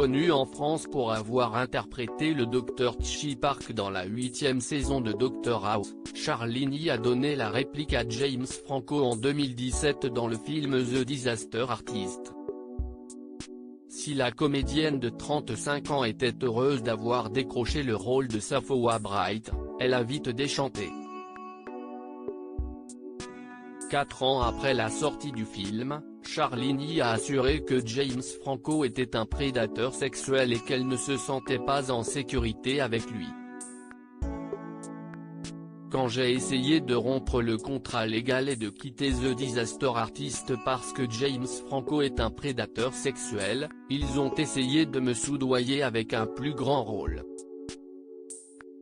connu en France pour avoir interprété le Dr Chi Park dans la 8e saison de Dr House, Charline a donné la réplique à James Franco en 2017 dans le film The Disaster Artist. Si la comédienne de 35 ans était heureuse d'avoir décroché le rôle de Sappho Bright, elle a vite déchanté. 4 ans après la sortie du film, Charline a assuré que James Franco était un prédateur sexuel et qu'elle ne se sentait pas en sécurité avec lui. Quand j'ai essayé de rompre le contrat légal et de quitter The Disaster Artist parce que James Franco est un prédateur sexuel, ils ont essayé de me soudoyer avec un plus grand rôle.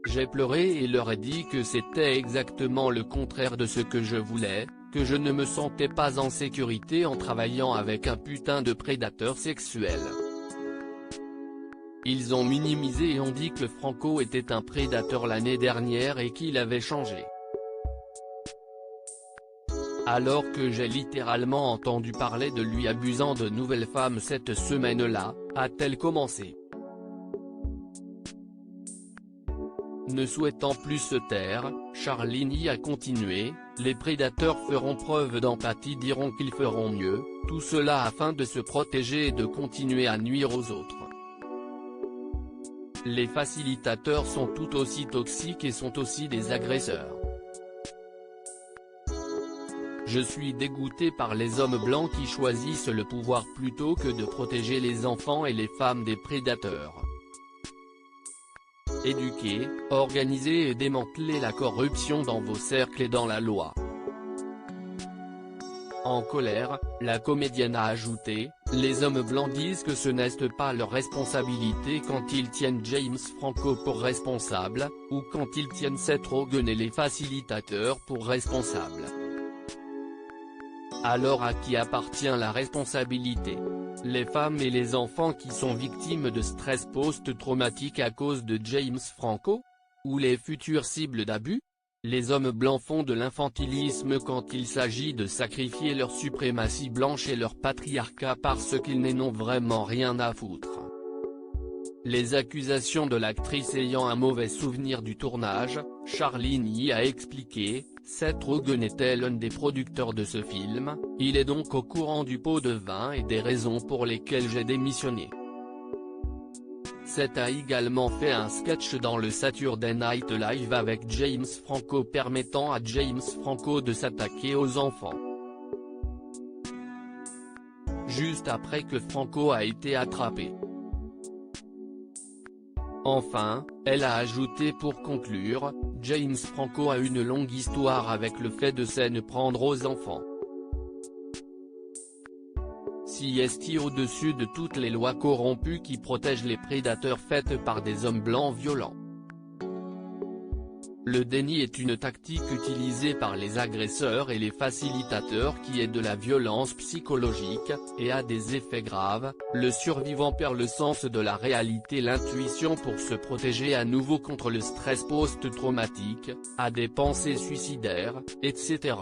J'ai pleuré et leur ai dit que c'était exactement le contraire de ce que je voulais, que je ne me sentais pas en sécurité en travaillant avec un putain de prédateur sexuel. Ils ont minimisé et ont dit que Franco était un prédateur l'année dernière et qu'il avait changé. Alors que j'ai littéralement entendu parler de lui abusant de nouvelles femmes cette semaine-là, a-t-elle commencé. Ne souhaitant plus se taire, Charline a continué, les prédateurs feront preuve d'empathie, diront qu'ils feront mieux, tout cela afin de se protéger et de continuer à nuire aux autres. Les facilitateurs sont tout aussi toxiques et sont aussi des agresseurs. Je suis dégoûté par les hommes blancs qui choisissent le pouvoir plutôt que de protéger les enfants et les femmes des prédateurs. Éduquez, organisez et démantelez la corruption dans vos cercles et dans la loi. En colère, la comédienne a ajouté, les hommes blancs disent que ce n'est pas leur responsabilité quand ils tiennent James Franco pour responsable, ou quand ils tiennent Seth Rogen et les facilitateurs pour responsables. Alors à qui appartient la responsabilité? Les femmes et les enfants qui sont victimes de stress post-traumatique à cause de James Franco? Ou les futures cibles d'abus? Les hommes blancs font de l'infantilisme quand il s'agit de sacrifier leur suprématie blanche et leur patriarcat parce qu'ils n'en ont vraiment rien à foutre. Les accusations de l'actrice ayant un mauvais souvenir du tournage, Charline a expliqué, Seth Rogen était l'un des producteurs de ce film, il est donc au courant du pot de vin et des raisons pour lesquelles j'ai démissionné. Seth a également fait un sketch dans le Saturday Night Live avec James Franco permettant à James Franco de s'attaquer aux enfants. Juste après que Franco a été attrapé. Enfin, elle a ajouté pour conclure, James Franco a une longue histoire avec le fait de s'en prendre aux enfants. Si est au-dessus de toutes les lois corrompues qui protègent les prédateurs faites par des hommes blancs violents. Le déni est une tactique utilisée par les agresseurs et les facilitateurs qui est de la violence psychologique, et a des effets graves, le survivant perd le sens de la réalité, l'intuition pour se protéger à nouveau contre le stress post-traumatique, a des pensées suicidaires, etc.